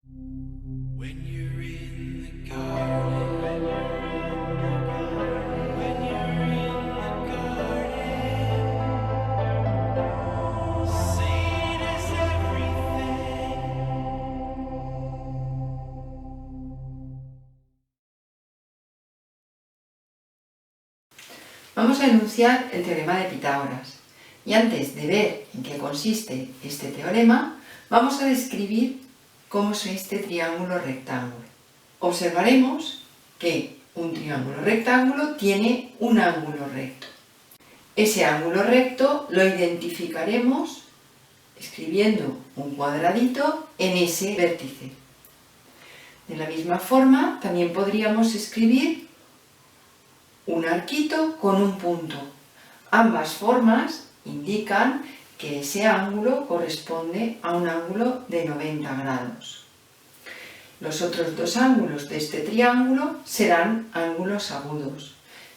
When you're in the garden, when you're in the garden, seed is everything. Vamos a enunciar el teorema de Pitágoras. Y antes de ver en qué consiste este teorema, vamos a describir cómo es este triángulo rectángulo. Observaremos que un triángulo rectángulo tiene un ángulo recto. Ese ángulo recto lo identificaremos escribiendo un cuadradito en ese vértice. De la misma forma, también podríamos escribir un arquito con un punto. Ambas formas indican que ese ángulo corresponde a un ángulo de 90 grados. Los otros dos ángulos de este triángulo serán ángulos agudos,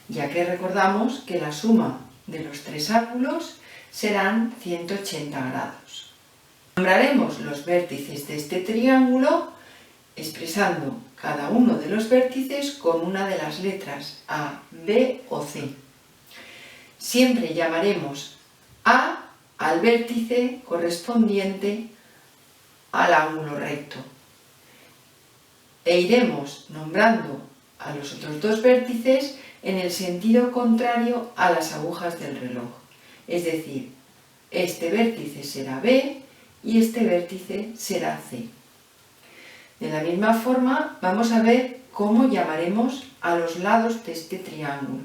ya que recordamos que la suma de los tres ángulos serán 180 grados. Nombraremos los vértices de este triángulo expresando cada uno de los vértices con una de las letras A, B o C. Siempre llamaremos A al vértice correspondiente al ángulo recto e iremos nombrando a los otros dos vértices en el sentido contrario a las agujas del reloj. Es decir, este vértice será B y este vértice será C. De la misma forma, vamos a ver cómo llamaremos a los lados de este triángulo.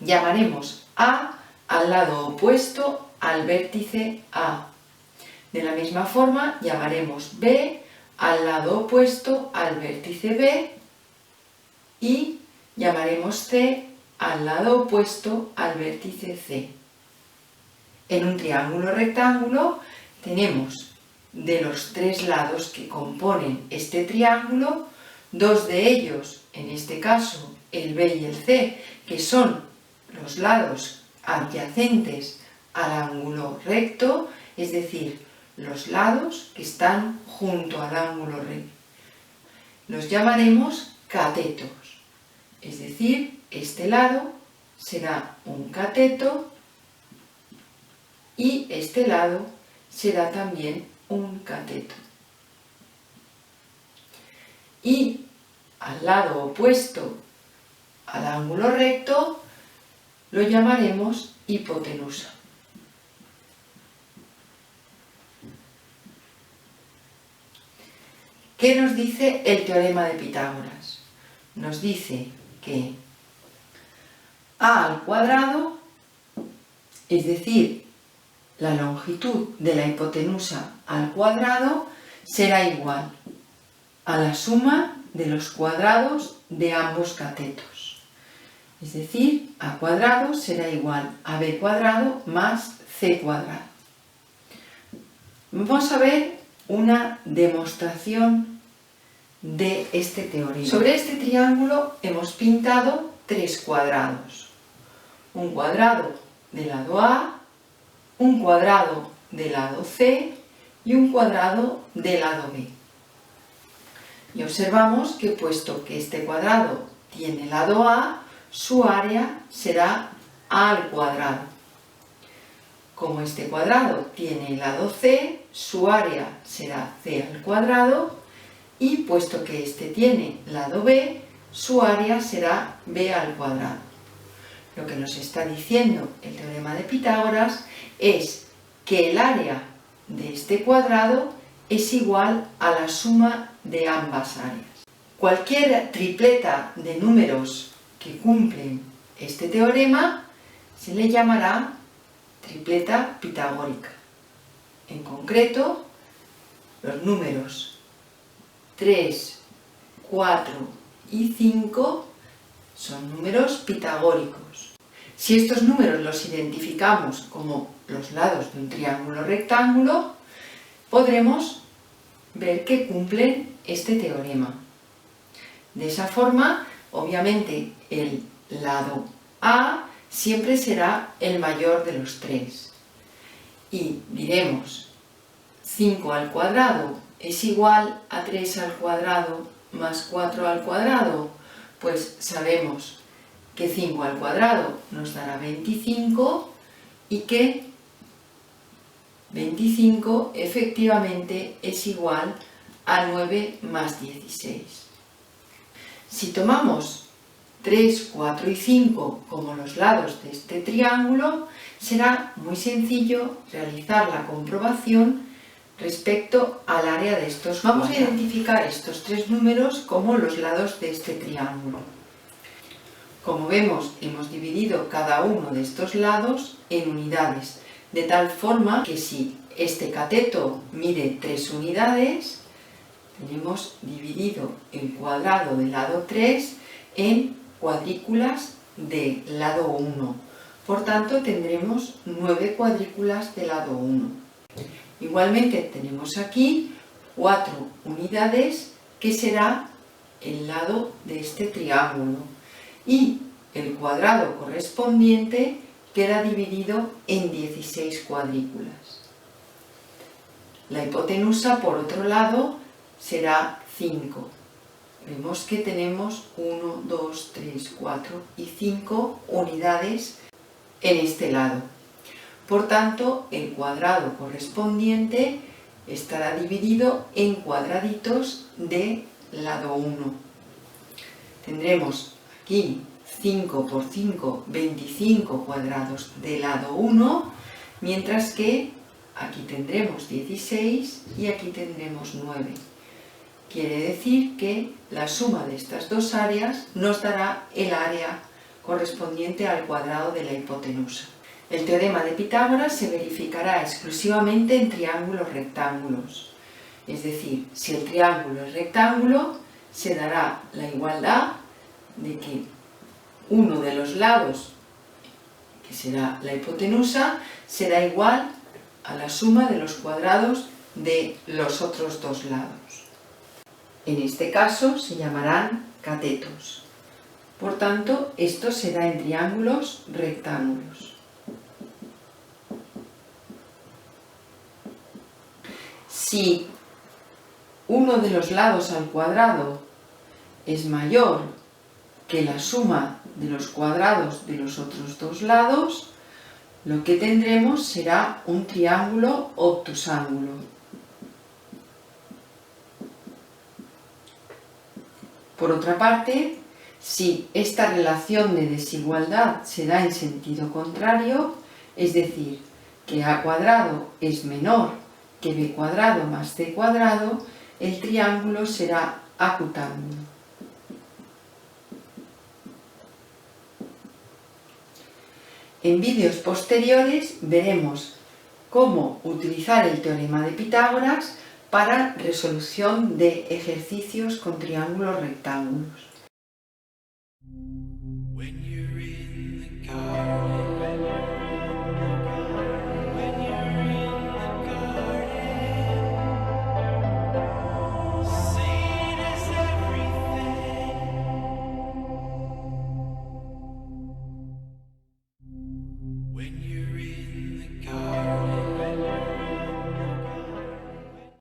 Llamaremos A al lado opuesto al vértice A. De la misma forma, llamaremos B al lado opuesto al vértice B y llamaremos C al lado opuesto al vértice C. En un triángulo rectángulo tenemos de los tres lados que componen este triángulo, dos de ellos, en este caso el B y el C, que son los lados adyacentes al ángulo recto, es decir, los lados que están junto al ángulo recto. Los llamaremos catetos, es decir, este lado será un cateto y este lado será también un cateto. Y al lado opuesto al ángulo recto lo llamaremos hipotenusa. ¿Qué nos dice el teorema de Pitágoras? Nos dice que A al cuadrado, es decir, la longitud de la hipotenusa al cuadrado, será igual a la suma de los cuadrados de ambos catetos. Es decir, A cuadrado será igual a B cuadrado más C cuadrado. Vamos a ver una demostración de este teorema. Sobre este triángulo hemos pintado tres cuadrados. Un cuadrado del lado A, un cuadrado del lado C y un cuadrado del lado B. Y observamos que puesto que este cuadrado tiene lado A, su área será A al cuadrado. Como este cuadrado tiene lado C, su área será C al cuadrado y puesto que este tiene lado B, su área será B al cuadrado. Lo que nos está diciendo el teorema de Pitágoras es que el área de este cuadrado es igual a la suma de ambas áreas. Cualquier tripleta de números que cumplen este teorema se le llamará tripleta pitagórica. En concreto, los números 3, 4 y 5 son números pitagóricos. Si estos números los identificamos como los lados de un triángulo rectángulo, podremos ver que cumplen este teorema. De esa forma, obviamente, el lado A siempre será el mayor de los tres. Y diremos 5 al cuadrado es igual a 3 al cuadrado más 4 al cuadrado, pues sabemos que 5 al cuadrado nos dará 25 y que 25 efectivamente es igual a 9 más 16. Si tomamos 3, 4 y 5 como los lados de este triángulo, será muy sencillo realizar la comprobación respecto al área de estos cuadrados. Vamos a identificar estos tres números como los lados de este triángulo. Como vemos, hemos dividido cada uno de estos lados en unidades, de tal forma que si este cateto mide 3 unidades, tenemos dividido el cuadrado del lado 3 en cuadrículas del lado 1. Por tanto, tendremos 9 cuadrículas del lado 1. Igualmente tenemos aquí 4 unidades que será el lado de este triángulo y el cuadrado correspondiente queda dividido en 16 cuadrículas. La hipotenusa, por otro lado, será 5. Vemos que tenemos 1, 2, 3, 4 y 5 unidades en este lado. Por tanto, el cuadrado correspondiente estará dividido en cuadraditos de lado 1. Tendremos aquí 5 por 5, 25 cuadrados de lado 1, mientras que aquí tendremos 16 y aquí tendremos 9. Quiere decir que la suma de estas dos áreas nos dará el área correspondiente al cuadrado de la hipotenusa. El teorema de Pitágoras se verificará exclusivamente en triángulos rectángulos. Es decir, si el triángulo es rectángulo, se dará la igualdad de que uno de los lados, que será la hipotenusa, será igual a la suma de los cuadrados de los otros dos lados. En este caso se llamarán catetos. Por tanto, esto será en triángulos rectángulos. Si uno de los lados al cuadrado es mayor que la suma de los cuadrados de los otros dos lados, lo que tendremos será un triángulo obtusángulo. Por otra parte, si esta relación de desigualdad se da en sentido contrario, es decir, que a cuadrado es menor que b cuadrado más c cuadrado, el triángulo será acutángulo. En vídeos posteriores veremos cómo utilizar el teorema de Pitágoras para resolución de ejercicios con triángulos rectángulos.